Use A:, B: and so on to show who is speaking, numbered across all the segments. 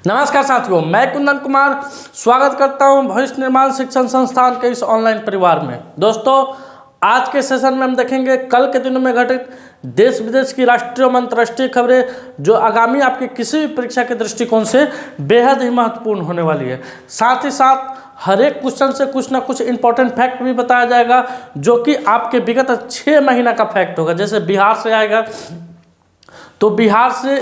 A: नमस्कार साथियों, मैं कुंदन कुमार स्वागत करता हूं भविष्य निर्माण शिक्षण संस्थान के इस ऑनलाइन परिवार में। दोस्तों, आज के सेशन में हम देखेंगे कल के दिनों में घटित देश विदेश की राष्ट्रीय और अंतर्राष्ट्रीय खबरें जो आगामी आपकी किसी भी परीक्षा के दृष्टिकोण से बेहद ही महत्वपूर्ण होने वाली है। साथ ही साथ हर एक क्वेश्चन से कुछ ना कुछ इंपॉर्टेंट फैक्ट भी बताया जाएगा जो कि आपके विगत 6 महीना का फैक्ट होगा। जैसे बिहार से आएगा तो बिहार से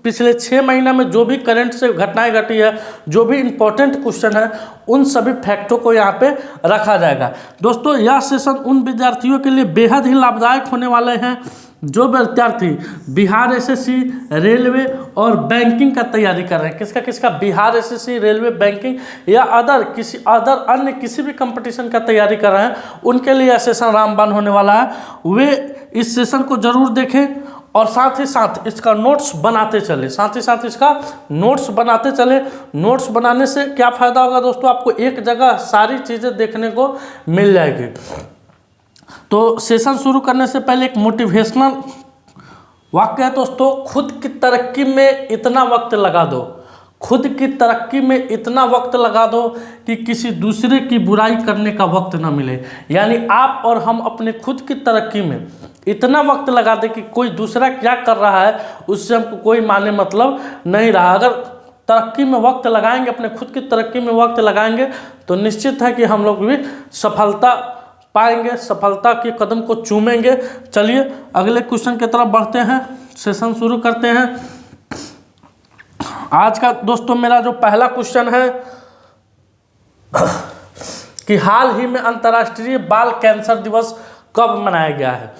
A: पिछले 6 महीना में जो भी करंट से घटनाएं घटी है, जो भी इम्पोर्टेंट क्वेश्चन है, उन सभी फैक्टों को यहाँ पे रखा जाएगा। दोस्तों, यह सेशन उन विद्यार्थियों के लिए बेहद ही लाभदायक होने वाले हैं जो विद्यार्थी बिहार एसएससी, रेलवे और बैंकिंग का तैयारी कर रहे हैं। किसका बिहार एसएससी, रेलवे, बैंकिंग या अन्य किसी भी कंपटीशन का तैयारी कर रहे हैं, उनके लिए यह सेशन रामबाण होने वाला है। वे इस सेशन को जरूर देखें और साथ ही साथ इसका नोट्स बनाते चले। नोट्स बनाने से क्या फ़ायदा होगा दोस्तों, आपको एक जगह सारी चीज़ें देखने को मिल जाएगी। तो सेशन शुरू करने से पहले एक मोटिवेशनल वाक्य है दोस्तों, खुद की तरक्की में इतना वक्त लगा दो, खुद की तरक्की में इतना वक्त लगा दो कि किसी दूसरे की बुराई करने का वक्त ना मिले। यानी आप और हम अपने खुद की तरक्की में इतना वक्त लगा दें कि कोई दूसरा क्या कर रहा है उससे हमको कोई माने मतलब नहीं रहा। अगर तरक्की में वक्त लगाएंगे, अपने खुद की तरक्की में वक्त लगाएंगे, तो निश्चित है कि हम लोग भी सफलता पाएंगे, सफलता के कदम को चूमेंगे। चलिए अगले क्वेश्चन की तरफ बढ़ते हैं, सेशन शुरू करते हैं। आज का दोस्तों मेरा जो पहला क्वेश्चन है कि हाल ही में अंतर्राष्ट्रीय बाल कैंसर दिवस कब मनाया गया है।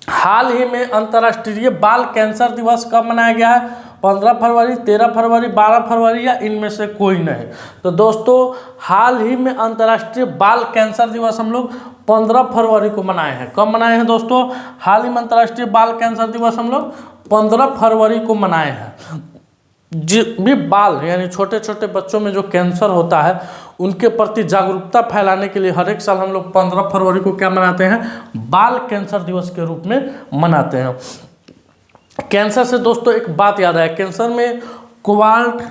A: हाल ही में अंतर्राष्ट्रीय बाल कैंसर दिवस कब मनाया गया है? 15 फरवरी, 13 फरवरी, 12 फरवरी या इनमें से कोई नहीं। तो दोस्तों, हाल ही में अंतर्राष्ट्रीय बाल कैंसर दिवस हम लोग 15 फरवरी को मनाए हैं। कब मनाए हैं दोस्तों? हाल ही में अंतर्राष्ट्रीय बाल कैंसर दिवस हम लोग 15 फरवरी को मनाए हैं। जो भी बाल यानी छोटे छोटे बच्चों में जो कैंसर होता है उनके प्रति जागरूकता फैलाने के लिए हर एक साल हम लोग 15 फरवरी को क्या मनाते हैं? बाल कैंसर दिवस के रूप में मनाते हैं। कैंसर से दोस्तों एक बात याद आया, कैंसर में कोबाल्ट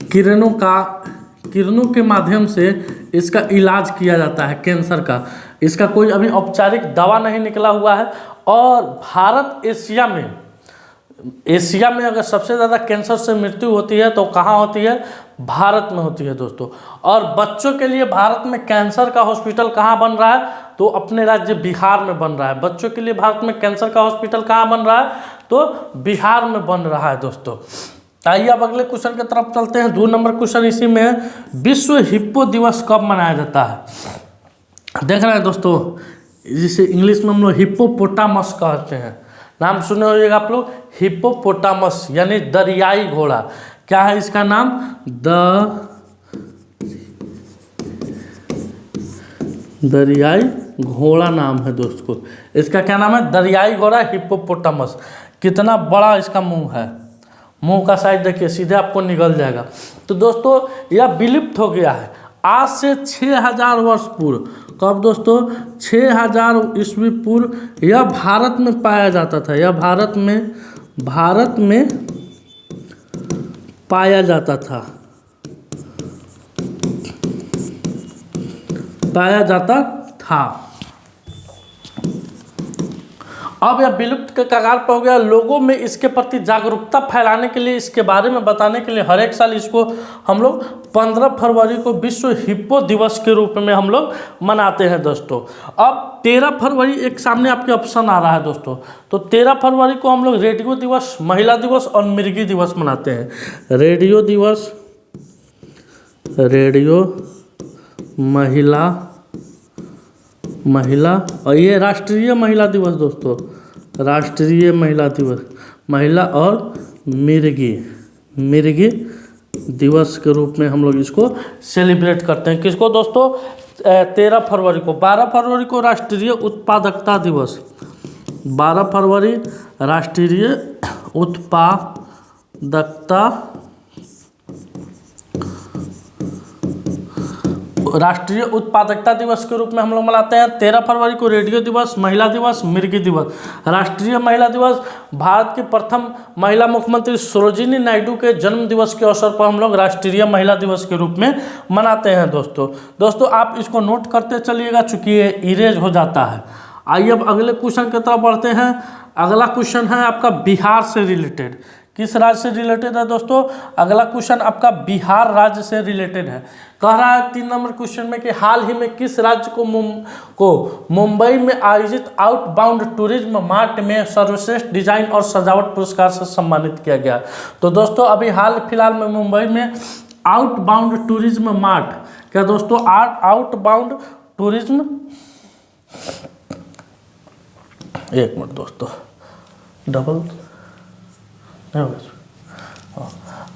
A: किरणों के माध्यम से इसका इलाज किया जाता है। कैंसर का इसका कोई अभी औपचारिक दवा नहीं निकला हुआ है। और भारत एशिया में अगर सबसे ज़्यादा कैंसर से मृत्यु होती है तो कहाँ होती है? भारत में होती है दोस्तों। और बच्चों के लिए भारत में कैंसर का हॉस्पिटल कहाँ बन रहा है? तो अपने राज्य बिहार में बन रहा है। बच्चों के लिए भारत में कैंसर का हॉस्पिटल कहाँ बन रहा है? तो बिहार में बन रहा है दोस्तों। आइए अब अगले क्वेश्चन की तरफ चलते हैं। 2 नंबर क्वेश्चन इसी में है, विश्व हिप्पो दिवस कब मनाया जाता है? देख रहे हैं दोस्तों, जिसे इंग्लिश में हम लोग हिप्पोपोटामस कहते हैं। नाम सुने होइएगा आप लोग, हिप्पोपोटामस यानी दरियाई घोड़ा। क्या है इसका नाम? दरियाई घोड़ा नाम है दोस्तों। इसका क्या नाम है? दरियाई घोड़ा हिप्पोपोटामस। कितना बड़ा इसका मुंह है, मुंह का साइज देखिए, सीधे आपको निगल जाएगा। तो दोस्तों यह विलुप्त हो गया है आज से 6000 वर्ष पूर्व। कब दोस्तों? 6000 ईस्वी पूर्व यह भारत में पाया जाता था। यह भारत में पाया जाता था। अब यह विलुप्त के कगार पर हो गया। लोगों में इसके प्रति जागरूकता फैलाने के लिए, इसके बारे में बताने के लिए हर एक साल इसको हम लोग 15 फरवरी को विश्व हिप्पो दिवस के रूप में हम लोग मनाते हैं दोस्तों। अब 13 फरवरी एक सामने आपके ऑप्शन आ रहा है दोस्तों। तो 13 फरवरी को हम लोग रेडियो दिवस, महिला दिवस और मिर्गी दिवस मनाते हैं। रेडियो दिवस, महिला और ये राष्ट्रीय महिला दिवस दोस्तों, राष्ट्रीय महिला दिवस, महिला और मिर्गी दिवस के रूप में हम लोग इसको सेलिब्रेट करते हैं। किसको दोस्तों? 13 फरवरी को। 12 फरवरी को राष्ट्रीय उत्पादकता दिवस, 12 फरवरी राष्ट्रीय तो राष्ट्रीय उत्पादकता दिवस के रूप में हम लोग मनाते हैं 13 फरवरी को रेडियो दिवस, महिला दिवस, मिर्गी दिवस। राष्ट्रीय महिला दिवस भारत की प्रथम महिला मुख्यमंत्री सरोजिनी नायडू के जन्म दिवस के अवसर पर हम लोग राष्ट्रीय महिला दिवस के रूप में मनाते हैं दोस्तों आप इसको नोट करते चलिएगा, चूँकि ये इरेज हो जाता है। आइए अब अगले क्वेश्चन की तरफ बढ़ते हैं। अगला क्वेश्चन है आपका बिहार से रिलेटेड। किस राज्य से रिलेटेड है दोस्तों? अगला क्वेश्चन आपका बिहार राज्य से रिलेटेड है। कह रहा है 3 नंबर क्वेश्चन में कि हाल ही में किस राज्य को मुंबई में आयोजित आउटबाउंड टूरिज्म मार्ट में सर्वश्रेष्ठ डिजाइन और सजावट पुरस्कार से सम्मानित किया गया। तो दोस्तों अभी हाल फिलहाल में मुंबई में आउटबाउंड टूरिज्म मार्ट, क्या दोस्तों आउटबाउंड टूरिज्म, एक मिनट दोस्तों, डबल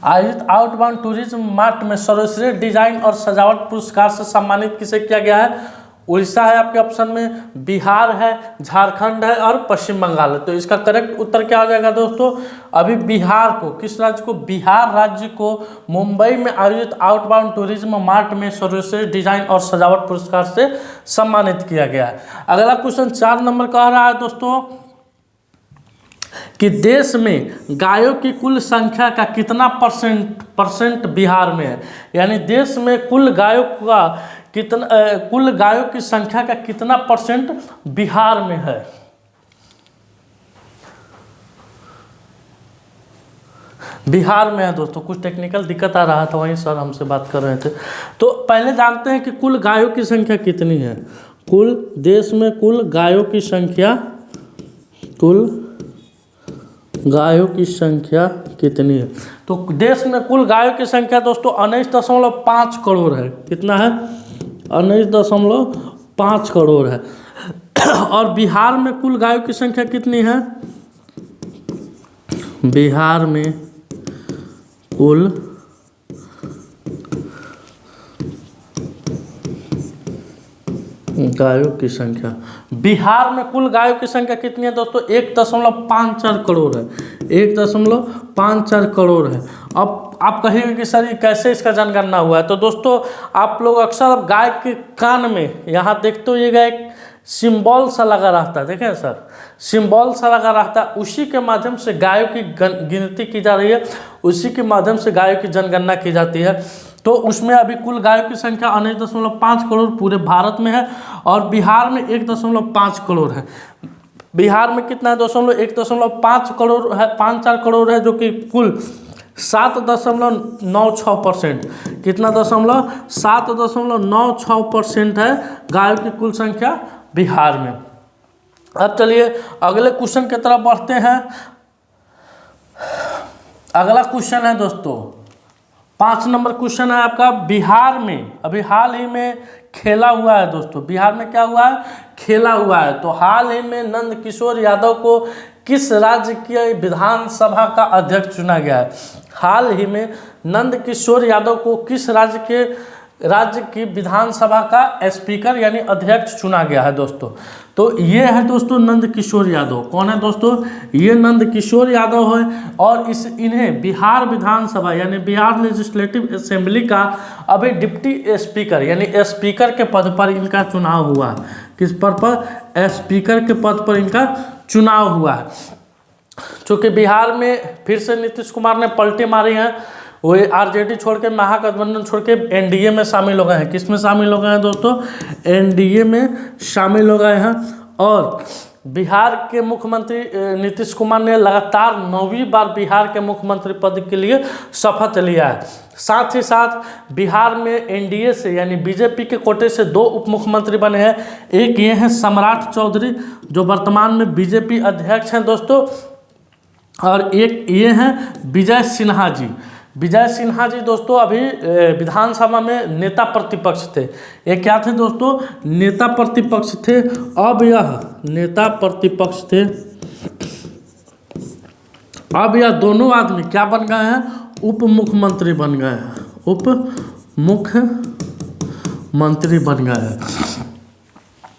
A: आयोजित आउटबाउंड टूरिज्म मार्ट में सर्वश्रेष्ठ डिजाइन और सजावट पुरस्कार से सम्मानित किसे किया गया है? उड़ीसा है आपके ऑप्शन में, बिहार है, झारखंड है और पश्चिम बंगाल है। तो इसका करेक्ट उत्तर क्या हो जाएगा दोस्तों? अभी बिहार को, किस राज्य को? बिहार राज्य को मुंबई में आयोजित आउटबाउंड टूरिज्म मार्ट में सर्वश्रेष्ठ डिजाइन और सजावट पुरस्कार से सम्मानित किया गया है। अगला क्वेश्चन 4 नंबर कह रहा है दोस्तों कि देश में गायों की कुल संख्या का कितना परसेंट बिहार में है? यानी देश में कुल गायों की संख्या का कितना परसेंट बिहार में है? बिहार में है दोस्तों। कुछ टेक्निकल दिक्कत आ रहा था, वहीं सर हमसे बात कर रहे थे। तो पहले जानते हैं कि कुल गायों की संख्या कितनी है। कुल देश में कुल गायों की संख्या कितनी है? तो देश में कुल गायों की संख्या दोस्तों 19.5 करोड़ है। कितना है? 19.5 करोड़ है। और बिहार में कुल गायों की संख्या कितनी है? बिहार में कुल गायों की संख्या, बिहार में कुल गायों की संख्या कितनी है दोस्तों? 1.54 करोड़ है। 1.54 करोड़ है। अब आप कहेंगे कि सर ये कैसे इसका जनगणना हुआ है? तो दोस्तों आप लोग अक्सर अब गाय के कान में यहाँ देखते होइएगा एक सिंबल सा लगा रहता है, देखें सर, सिंबल सा लगा रहता है। उसी के माध्यम से गायों की गिनती की जा रही है, उसी के माध्यम से गायों की जनगणना की जाती है। तो उसमें अभी कुल गायों की संख्या 19.5 करोड़ पूरे भारत में है और बिहार में 1.5 करोड़ है। बिहार में कितना है? 1.5 करोड़ है, 5-4 करोड़ है, जो कि कुल 7.96%। कितना 7.96% है गायों की कुल संख्या बिहार में। अब चलिए अगले क्वेश्चन की तरफ बढ़ते हैं। अगला क्वेश्चन है दोस्तों 5 नंबर क्वेश्चन है आपका। बिहार में अभी हाल ही में खेला हुआ है दोस्तों, बिहार में क्या हुआ है? खेला हुआ है। तो हाल ही में नंद किशोर यादव को किस राज्य की विधानसभा का अध्यक्ष चुना गया है? हाल ही में नंद किशोर यादव को किस राज्य की विधानसभा का स्पीकर यानी अध्यक्ष चुना गया है दोस्तों? तो ये है दोस्तों नंद किशोर यादव। कौन है दोस्तों? ये नंद किशोर यादव है और इन्हें बिहार विधानसभा यानी बिहार लेजिस्लेटिव असेंबली का अभी डिप्टी स्पीकर यानी स्पीकर के पद पर इनका चुनाव हुआ है। किस पद पर? स्पीकर के पद पर इनका चुनाव हुआ है। चूँकि बिहार में फिर से नीतीश कुमार ने पलटी मारी है, वो आरजेडी छोड़ के महागठबंधन छोड़ के एनडीए में शामिल हो गए हैं। किस में शामिल हो गए हैं दोस्तों? एनडीए में शामिल हो गए हैं। और बिहार के मुख्यमंत्री नीतीश कुमार ने लगातार 9वीं बार बिहार के मुख्यमंत्री पद के लिए शपथ लिया है। साथ ही साथ बिहार में एनडीए से यानी बीजेपी के कोटे से 2 उप मुख्यमंत्री बने हैं। एक ये हैं सम्राट चौधरी जो वर्तमान में बीजेपी अध्यक्ष हैं दोस्तों, और एक ये हैं विजय सिन्हा जी। विजय सिन्हा जी दोस्तों अभी विधानसभा में नेता प्रतिपक्ष थे। ये क्या थे दोस्तों? नेता प्रतिपक्ष थे। अब यह नेता प्रतिपक्ष थे, अब यह दोनों आदमी क्या बन गए हैं? उप मुख्यमंत्री बन गए हैं। उप मुख्यमंत्री बन गए हैं।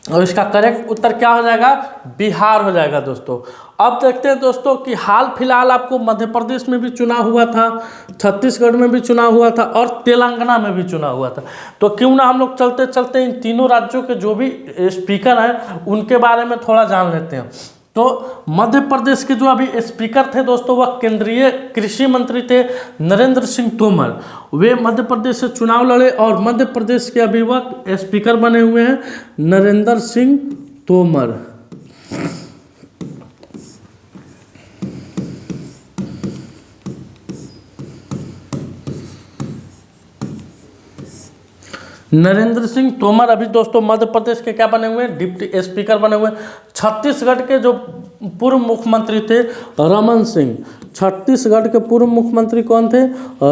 A: और इसका करेक्ट उत्तर क्या हो जाएगा? बिहार हो जाएगा दोस्तों। अब देखते हैं दोस्तों कि हाल फिलहाल आपको मध्य प्रदेश में भी चुनाव हुआ था, छत्तीसगढ़ में भी चुनाव हुआ था और तेलंगाना में भी चुनाव हुआ था। तो क्यों ना हम लोग चलते चलते इन तीनों राज्यों के जो भी स्पीकर हैं उनके बारे में थोड़ा जान लेते हैं। तो मध्य प्रदेश के जो अभी स्पीकर थे दोस्तों, वह केंद्रीय कृषि मंत्री थे नरेंद्र सिंह तोमर। वे मध्य प्रदेश से चुनाव लड़े और मध्य प्रदेश के अभी वह स्पीकर बने हुए हैं नरेंद्र सिंह तोमर। नरेंद्र सिंह तोमर अभी दोस्तों मध्य प्रदेश के क्या बने हुए हैं? डिप्टी स्पीकर बने हुए हैं। छत्तीसगढ़ के जो पूर्व मुख्यमंत्री थे रमन सिंह, छत्तीसगढ़ के पूर्व मुख्यमंत्री कौन थे?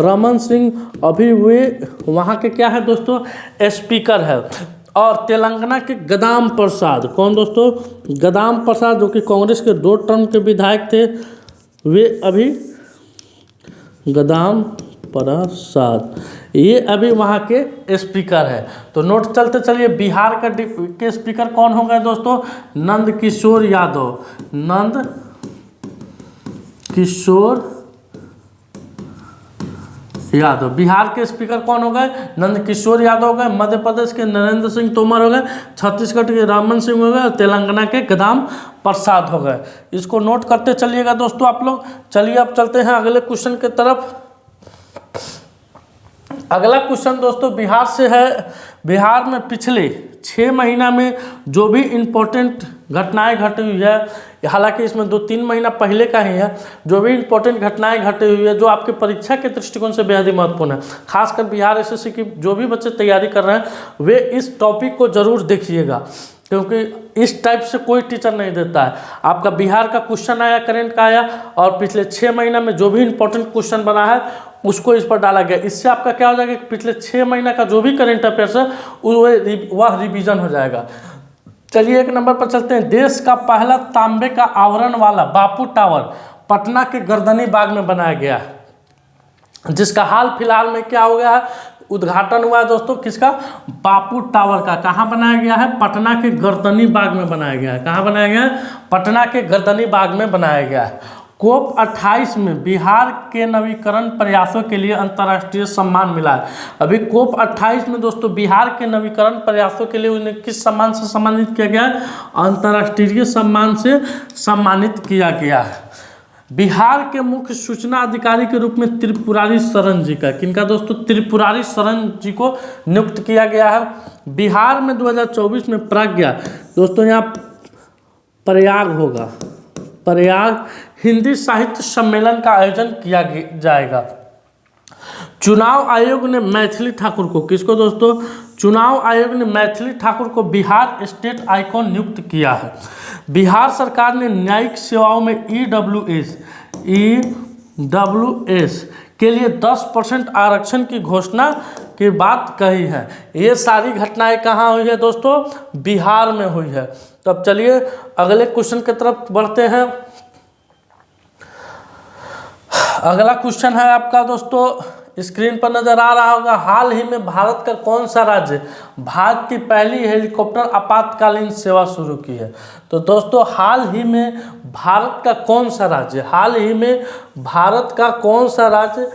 A: रमन सिंह, अभी वे वहाँ के क्या है दोस्तों? स्पीकर है। और तेलंगाना के गदाम प्रसाद, कौन दोस्तों? गदाम प्रसाद, जो कि कांग्रेस के 2 टर्म के विधायक थे, वे अभी गदाम प्रसाद, ये अभी वहाँ के स्पीकर है। तो नोट चलते चलिए, बिहार के स्पीकर कौन हो गए दोस्तों? नंद किशोर यादव। नंद किशोर यादव बिहार के स्पीकर कौन हो गए? नंद किशोर यादव हो गए। मध्य प्रदेश के नरेंद्र सिंह तोमर हो गए। छत्तीसगढ़ के रमन सिंह हो गए और तेलंगाना के गदाम प्रसाद हो गए। इसको नोट करते चलिएगा दोस्तों आप लोग। चलिए अब चलते हैं अगले क्वेश्चन की तरफ। अगला क्वेश्चन दोस्तों बिहार से है। बिहार में पिछले 6 महीना में जो भी इम्पोर्टेंट घटनाएं घटी हुई है, हालांकि इसमें 2-3 महीना पहले का ही है, जो भी इम्पोर्टेंट घटनाएं घटी हुई है जो आपके परीक्षा के दृष्टिकोण से बेहद ही महत्वपूर्ण है, खासकर बिहार एसएससी की जो भी बच्चे तैयारी कर रहे हैं वे इस टॉपिक को जरूर देखिएगा, क्योंकि इस टाइप से कोई टीचर नहीं देता है। आपका बिहार का क्वेश्चन आया, करंट का आया, और पिछले 6 महीना में जो भी इंपॉर्टेंट क्वेश्चन बना है उसको इस पर डाला गया। इससे आपका क्या हो जाएगा कि पिछले 6 महीना का जो भी करंट अफेयर्स है वह रिवीजन हो जाएगा। चलिए 1 नंबर पर चलते हैं। देश का पहला तांबे का आवरण वाला बापू टावर पटना के गर्दनी बाग में बनाया गया है, जिसका हाल फिलहाल में क्या हो गया है? उद्घाटन हुआ है दोस्तों। किसका? बापू टावर का। कहाँ बनाया गया है? पटना के गर्दनी बाग में बनाया गया है। कहाँ बनाया गया है? पटना के गर्दनी बाग में बनाया गया है। कोप 28 में बिहार के नवीकरण प्रयासों के लिए अंतर्राष्ट्रीय सम्मान मिला है। अभी कोप 28 में दोस्तों बिहार के नवीकरण प्रयासों के लिए उन्हें किस सम्मान से सम्मानित किया गया है? अंतर्राष्ट्रीय सम्मान से सम्मानित किया गया है। बिहार के मुख्य सूचना अधिकारी के रूप में त्रिपुरारी शरण जी का, किनका दोस्तों? त्रिपुरारी शरण जी को नियुक्त किया गया है। बिहार में 2024 में प्रज्ञा, दोस्तों यहाँ प्रयाग होगा, प्रयाग हिंदी साहित्य सम्मेलन का आयोजन किया जाएगा। चुनाव आयोग ने मैथिली ठाकुर को, किसको दोस्तों? चुनाव आयोग ने मैथिली ठाकुर को बिहार स्टेट आइकॉन नियुक्त किया है। बिहार सरकार ने न्यायिक सेवाओं में ईडब्ल्यूएस के लिए 10% आरक्षण की घोषणा की बात कही है। ये सारी घटनाएं कहाँ हुई है दोस्तों? बिहार में हुई है। तो अब चलिए अगले क्वेश्चन की तरफ बढ़ते हैं। अगला क्वेश्चन है आपका दोस्तों, स्क्रीन पर नजर आ रहा होगा। हाल ही में भारत का कौन सा राज्य भारत की पहली हेलीकॉप्टर आपातकालीन सेवा शुरू की है? तो दोस्तों हाल ही में भारत का कौन सा राज्य, हाल ही में भारत का कौन सा राज्य,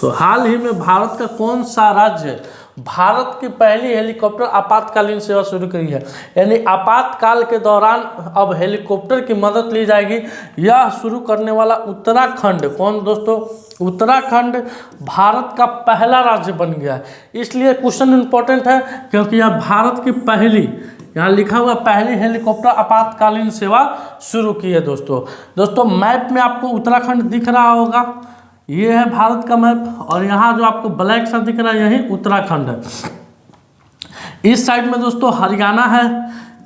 A: तो हाल ही में भारत का कौन सा राज्य भारत की पहली हेलीकॉप्टर आपातकालीन सेवा शुरू करी है? यानी आपातकाल के दौरान अब हेलीकॉप्टर की मदद ली जाएगी। यह शुरू करने वाला उत्तराखंड, कौन दोस्तों? उत्तराखंड भारत का पहला राज्य बन गया है। इसलिए क्वेश्चन इंपॉर्टेंट है क्योंकि यह भारत की पहली, यहाँ लिखा हुआ पहली हेलीकॉप्टर आपातकालीन सेवा शुरू की है। दोस्तों मैप में आपको उत्तराखंड दिख रहा होगा, ये है भारत का मैप, और यहाँ जो आपको ब्लैक सा दिख रहा है यही उत्तराखंड है। इस साइड में दोस्तों हरियाणा है,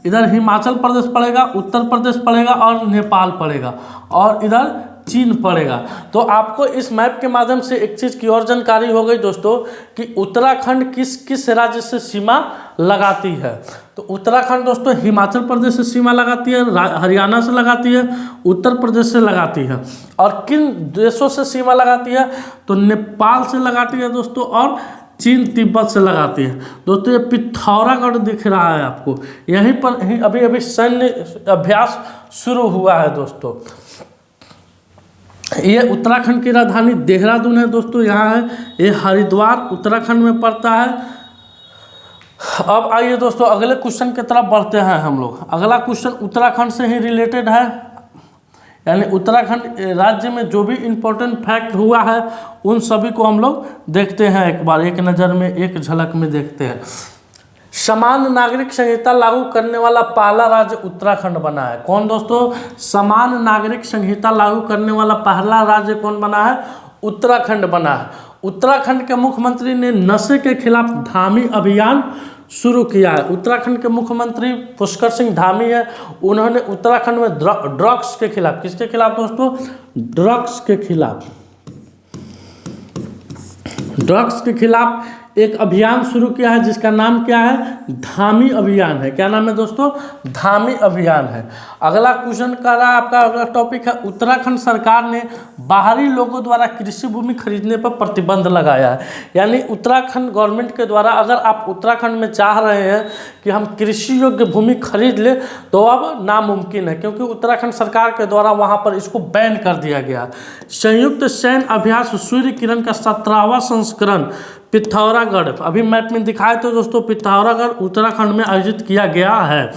A: इधर हिमाचल प्रदेश पड़ेगा, उत्तर प्रदेश पड़ेगा और नेपाल पड़ेगा, और इधर चीन पड़ेगा। तो आपको इस मैप के माध्यम से एक चीज़ की और जानकारी हो गई दोस्तों कि उत्तराखंड किस किस राज्य से सीमा लगाती है। तो उत्तराखंड दोस्तों हिमाचल प्रदेश से सीमा लगाती है, हरियाणा से लगाती है, उत्तर प्रदेश से लगाती है। और किन देशों से सीमा लगाती है? तो नेपाल से लगाती है दोस्तों, और चीन तिब्बत से लगाती है। दोस्तों ये पिथौरागढ़ दिख रहा है आपको, यहीं पर ही अभी अभी सैन्य अभ्यास शुरू हुआ है दोस्तों। ये उत्तराखंड की राजधानी देहरादून है दोस्तों, यहाँ है। ये हरिद्वार उत्तराखंड में पड़ता है। अब आइए दोस्तों अगले क्वेश्चन की तरफ बढ़ते हैं हम लोग। अगला क्वेश्चन उत्तराखंड से ही रिलेटेड है, यानी उत्तराखंड राज्य में जो भी इम्पोर्टेंट फैक्ट हुआ है उन सभी को हम लोग देखते हैं, एक बार एक नज़र में एक झलक में देखते हैं। समान नागरिक संहिता लागू करने वाला पहला राज्य उत्तराखंड बना है। कौन दोस्तों? समान नागरिक संहिता लागू करने वाला पहला राज्य कौन बना है? उत्तराखंड बना है। उत्तराखंड के मुख्यमंत्री ने नशे के खिलाफ धामी अभियान शुरू किया है। उत्तराखंड के मुख्यमंत्री पुष्कर सिंह धामी है, उन्होंने उत्तराखंड में ड्रग्स के खिलाफ, किसके खिलाफ दोस्तों? ड्रग्स के खिलाफ, ड्रग्स के खिलाफ एक अभियान शुरू किया है जिसका नाम क्या है? धामी अभियान है। क्या नाम है दोस्तों? धामी अभियान है। अगला क्वेश्चन कर रहा है आपका, अगला टॉपिक है उत्तराखंड सरकार ने बाहरी लोगों द्वारा कृषि भूमि खरीदने पर प्रतिबंध लगाया है। यानी उत्तराखंड गवर्नमेंट के द्वारा अगर आप उत्तराखंड में चाह रहे हैं कि हम कृषि योग्य भूमि खरीद ले तो अब नामुमकिन है, क्योंकि उत्तराखंड सरकार के द्वारा वहाँ पर इसको बैन कर दिया गया। संयुक्त सैन्य अभ्यास सूर्य किरण का 17वां संस्करण पिथौरागढ़, अभी मैप में दिखाए तो दोस्तों पिथौरागढ़ उत्तराखंड में आयोजित किया गया है।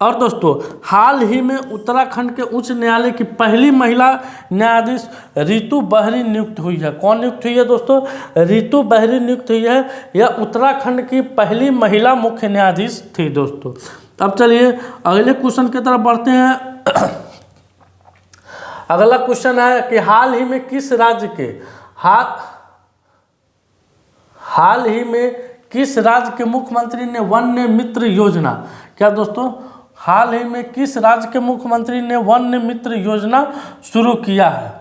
A: और दोस्तों हाल ही में उत्तराखंड के उच्च न्यायालय की पहली महिला न्यायाधीश रितु बहरी नियुक्त हुई है। कौन नियुक्त हुई है दोस्तों? रितु बहरी नियुक्त हुई है। यह उत्तराखंड की पहली महिला मुख्य न्यायाधीश थी दोस्तों। अब चलिए अगले क्वेश्चन की तरफ बढ़ते हैं। अगला क्वेश्चन है कि हाल ही में किस राज्य के हाल ही में किस राज्य के मुख्यमंत्री ने वन्य मित्र योजना, क्या दोस्तों? हाल ही में किस राज्य के मुख्यमंत्री ने वन्य मित्र योजना शुरू किया है?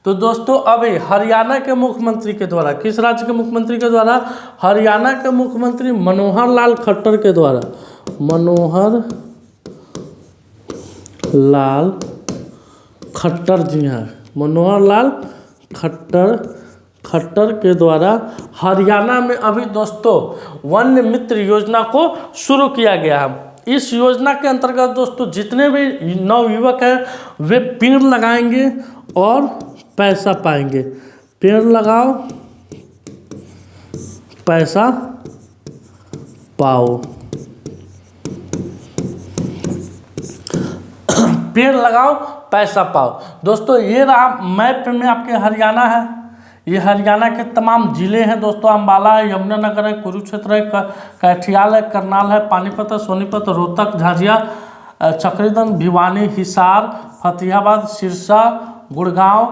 A: तो दोस्तों अभी हरियाणा के मुख्यमंत्री के द्वारा, किस राज्य के मुख्यमंत्री के द्वारा? हरियाणा के मुख्यमंत्री मनोहर लाल खट्टर के द्वारा, मनोहर लाल खट्टर, जी हाँ, मनोहर लाल खट्टर के द्वारा हरियाणा में अभी दोस्तों वन्य मित्र योजना को शुरू किया गया है। इस योजना के अंतर्गत दोस्तों जितने भी नवयुवक हैं वे पेड़ लगाएंगे और पैसा पाएंगे। पेड़ लगाओ पैसा पाओ, पेड़ लगाओ पैसा पाओ। दोस्तों ये रहा मैप में आपके हरियाणा है, ये हरियाणा के तमाम जिले हैं दोस्तों। अम्बाला है, यमुनानगर है, कुरुक्षेत्र है, कैथियाल है, करनाल है, पानीपत है, सोनीपत, रोहतक, झाझिया, चक्रीदन, भिवानी, हिसार, फतेहाबाद, सिरसा, गुड़गांव,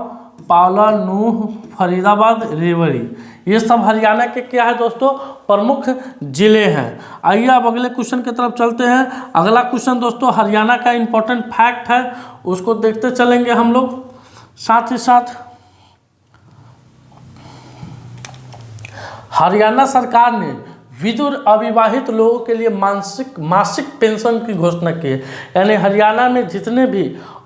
A: पावला, नूह, फरीदाबाद, रेवड़ी, ये सब हरियाणा के क्या है दोस्तों? प्रमुख जिले हैं। आइए अब अगले क्वेश्चन की तरफ चलते हैं। अगला क्वेश्चन दोस्तों हरियाणा का इम्पोर्टेंट फैक्ट है, उसको देखते चलेंगे हम लोग। साथ ही साथ हरियाणा सरकार ने विधुर अविवाहित लोगों के लिए मासिक पेंशन की घोषणा की है। यानी हरियाणा में जितने भी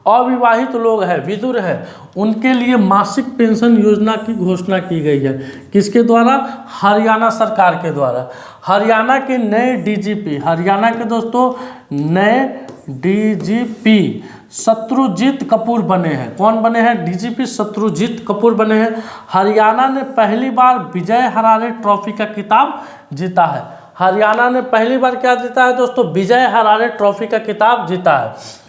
A: अविवाहित लोग हैं, विधुर हैं, उनके लिए मासिक पेंशन योजना की घोषणा की गई है। किसके द्वारा? हरियाणा सरकार के द्वारा। हरियाणा के नए डीजीपी, हरियाणा के दोस्तों नए डीजीपी शत्रुजीत कपूर बने हैं। कौन बने हैं? डीजीपी शत्रुजीत कपूर बने हैं। हरियाणा ने पहली बार विजय हरारे ट्रॉफी का खिताब जीता है। हरियाणा ने पहली बार क्या जीता है दोस्तों? विजय हरारे ट्रॉफी का खिताब जीता है।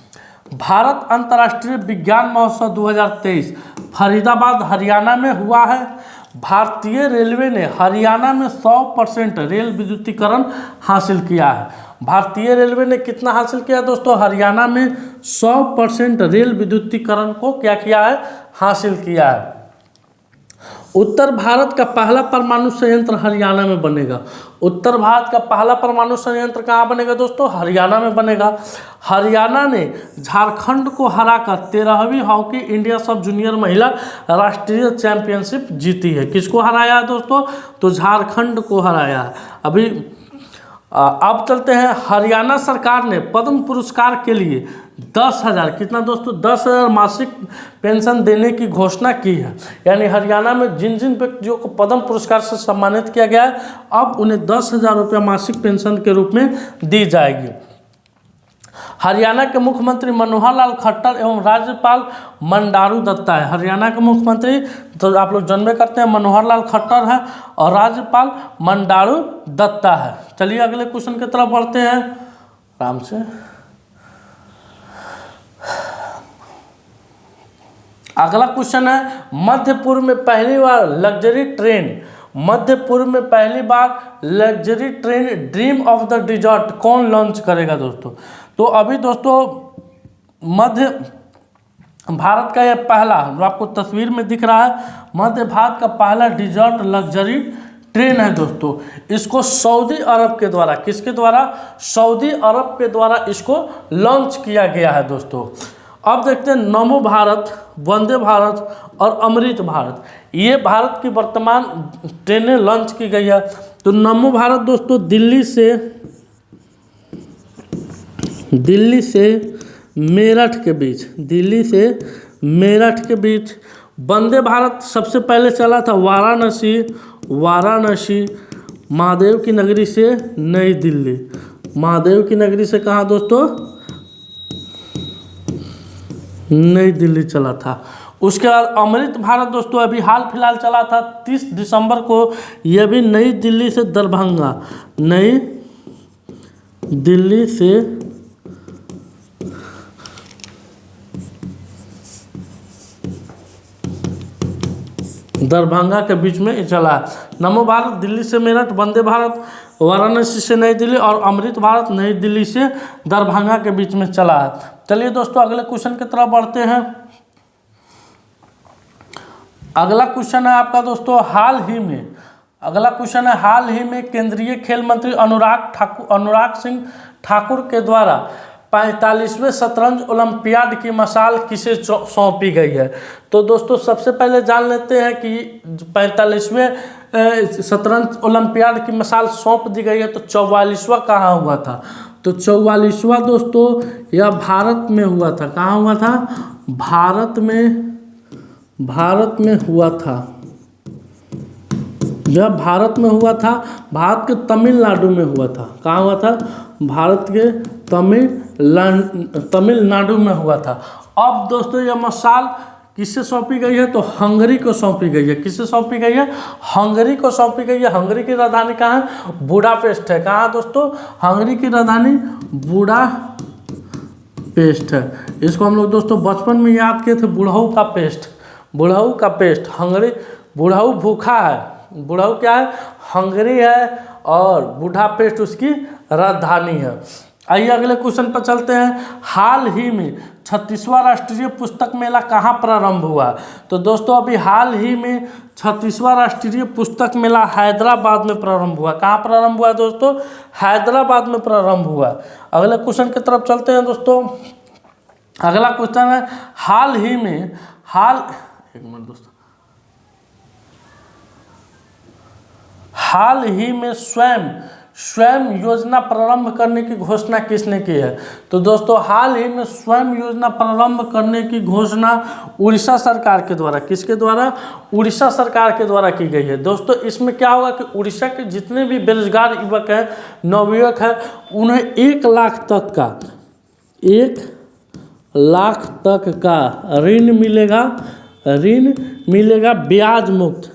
A: भारत अंतर्राष्ट्रीय विज्ञान महोत्सव 2023 फरीदाबाद हरियाणा में हुआ है। भारतीय रेलवे ने हरियाणा में 100% रेल विद्युतीकरण हासिल किया है। भारतीय रेलवे ने कितना हासिल किया दोस्तों? हरियाणा में 100% रेल विद्युतीकरण को क्या किया है? हासिल किया है। उत्तर भारत का पहला परमाणु संयंत्र हरियाणा में बनेगा। उत्तर भारत का पहला परमाणु संयंत्र कहाँ बनेगा दोस्तों? हरियाणा में बनेगा। हरियाणा ने झारखंड को हराकर 13वीं हॉकी इंडिया सब जूनियर महिला राष्ट्रीय चैंपियनशिप जीती है। किसको हराया है दोस्तों? तो झारखंड को हराया है। अभी अब चलते हैं, हरियाणा सरकार ने पद्म पुरस्कार के लिए 10,000, कितना दोस्तों, 10,000 मासिक पेंशन देने की घोषणा की है। यानी हरियाणा में जिन जिन व्यक्तियों को पद्म पुरस्कार से सम्मानित किया गया है, अब उन्हें 10,000 रुपया मासिक पेंशन के रूप में दी जाएगी। हरियाणा के मुख्यमंत्री मनोहर लाल खट्टर एवं राज्यपाल बंडारू दत्ता है। हरियाणा के मुख्यमंत्री तो आप लोग जानबे करते हैं मनोहर लाल खट्टर है और राज्यपाल बंडारू दत्ता है। चलिए अगले क्वेश्चन की तरफ बढ़ते हैं आराम से। अगला क्वेश्चन है, मध्य पूर्व में पहली बार लग्जरी ट्रेन, मध्य पूर्व में पहली बार luxury train dream of the desert कौन लॉन्च करेगा दोस्तों? तो अभी दोस्तों मध्य भारत का यह पहला, जो आपको तस्वीर में दिख रहा है, मध्य भारत का पहला डिजर्ट लग्जरी ट्रेन है दोस्तों। इसको सऊदी अरब के द्वारा, किसके द्वारा? सऊदी अरब के द्वारा इसको लॉन्च किया गया है दोस्तों। अब देखते हैं नमो भारत, वंदे भारत और अमृत भारत, ये भारत की वर्तमान ट्रेनें लॉन्च की गई है। तो नमो भारत दोस्तों दिल्ली से मेरठ के बीच, दिल्ली से मेरठ के बीच। वंदे भारत सबसे पहले चला था वाराणसी महादेव की नगरी से नई दिल्ली, महादेव की नगरी से कहाँ दोस्तों? नई दिल्ली चला था। उसके बाद अमृत भारत दोस्तों अभी हाल फिलहाल चला था 30 दिसंबर को, यह भी नई दिल्ली से दरभंगा, नई दिल्ली से दरभंगा के बीच में चला है। नमो भारत दिल्ली से मेरठ, वंदे भारत वाराणसी से नई दिल्ली और अमृत भारत नई दिल्ली से दरभंगा के बीच में चला है। चलिए दोस्तों अगले क्वेश्चन की तरफ बढ़ते हैं। अगला क्वेश्चन है आपका दोस्तों, अगला क्वेश्चन है हाल ही में केंद्रीय खेल मंत्री अनुराग सिंह ठाकुर के द्वारा 45वें शतरंज ओलंपियाड की मशाल किसे सौंपी गई है? तो दोस्तों सबसे पहले जान लेते हैं कि 45वें शतरंज ओलंपियाड की मशाल सौंप दी गई है। तो 44वां कहाँ हुआ था? तो 44वां दोस्तों यह भारत में हुआ था। कहाँ हुआ था? भारत में हुआ था। यह भारत में हुआ था, भारत के तमिलनाडु में हुआ था। कहाँ हुआ था? भारत के तमिलनाडु में हुआ था। अब दोस्तों यह मशाल किससे सौंपी गई है? तो हंगरी को सौंपी गई है। किससे सौंपी गई है? हंगरी को सौंपी गई है। हंगरी की राजधानी कहाँ है? बुडापेस्ट है। कहाँ दोस्तों? हंगरी की राजधानी बुडापेस्ट है। इसको हम लोग दोस्तों बचपन में याद किए थे, बुढ़ऊ का पेस्ट। हंगरी, बुढ़ऊ भूखा है, बुढ़ऊ क्या है? हंगरी है और बुडापेस्ट उसकी राजधानी है। आइए अगले क्वेश्चन पर चलते हैं। हाल ही में 36वां राष्ट्रीय पुस्तक मेला कहाँ प्रारंभ हुआ? तो दोस्तों अभी हाल ही में 36वां राष्ट्रीय पुस्तक मेला हैदराबाद में प्रारंभ हुआ। कहाँ प्रारंभ हुआ दोस्तों? हैदराबाद में प्रारंभ हुआ। अगले क्वेश्चन की तरफ चलते हैं दोस्तों। अगला क्वेश्चन है हाल ही में स्वयं योजना प्रारंभ करने की घोषणा किसने की है? तो दोस्तों हाल ही में स्वयं योजना प्रारंभ करने की घोषणा उड़ीसा सरकार के द्वारा, किसके द्वारा? उड़ीसा सरकार के द्वारा की गई है। दोस्तों इसमें क्या होगा कि उड़ीसा के जितने भी बेरोजगार युवक हैं, नवयुवक हैं, उन्हें 1 लाख तक का ऋण मिलेगा, ब्याज मुक्त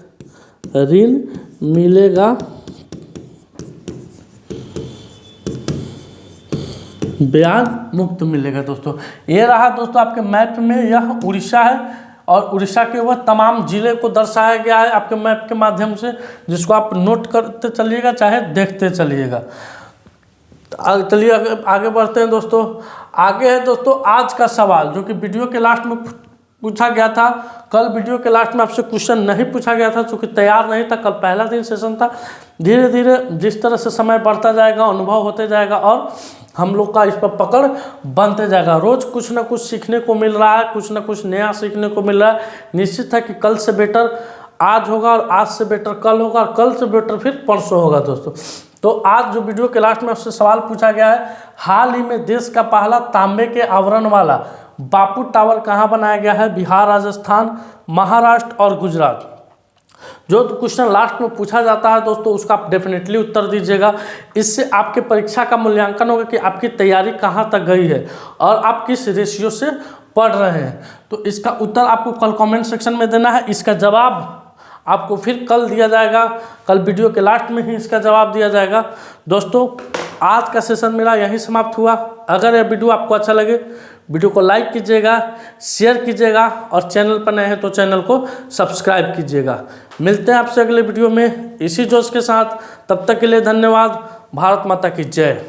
A: ऋण मिलेगा, ब्याज मुक्त मिलेगा। दोस्तों ये रहा दोस्तों आपके मैप में, यह उड़ीसा है और उड़ीसा के वह तमाम जिले को दर्शाया गया है आपके मैप के माध्यम से, जिसको आप नोट करते चलिएगा चाहे देखते चलिएगा। चलिए आगे बढ़ते हैं दोस्तों। आगे है दोस्तों आज का सवाल, जो कि वीडियो के लास्ट में पूछा गया था। कल वीडियो के लास्ट में आपसे क्वेश्चन नहीं पूछा गया था, चूँकि तैयार नहीं था, कल पहला दिन सेशन था। धीरे धीरे जिस तरह से समय बढ़ता जाएगा, अनुभव होते जाएगा और हम लोग का इस पर पकड़ बनते जाएगा। रोज़ कुछ ना कुछ सीखने को मिल रहा है, कुछ ना कुछ नया सीखने को मिल रहा है। निश्चित है कि कल से बेटर आज होगा और आज से बेटर कल होगा और कल से बेटर फिर परसों होगा दोस्तों। तो आज जो वीडियो के लास्ट में उससे सवाल पूछा गया है, हाल ही में देश का पहला तांबे के आवरण वाला बापू टावर कहाँ बनाया गया है? बिहार, राजस्थान, महाराष्ट्र और गुजरात। जो क्वेश्चन लास्ट में पूछा जाता है दोस्तों, उसका आप डेफिनेटली उत्तर दीजिएगा। इससे आपके परीक्षा का मूल्यांकन होगा कि आपकी तैयारी कहाँ तक गई है और आप किस रेशियो से पढ़ रहे हैं। तो इसका उत्तर आपको कल कमेंट सेक्शन में देना है। इसका जवाब आपको फिर कल दिया जाएगा, कल वीडियो के लास्ट में ही इसका जवाब दिया जाएगा। दोस्तों, आज का सेशन मेरा यहीं समाप्त हुआ। अगर यह वीडियो आपको अच्छा लगे, वीडियो को लाइक कीजिएगा, शेयर कीजिएगा और चैनल पर नए हैं तो चैनल को सब्सक्राइब कीजिएगा। मिलते हैं आपसे अगले वीडियो में इसी जोश के साथ। तब तक के लिए धन्यवाद। भारत माता की जय।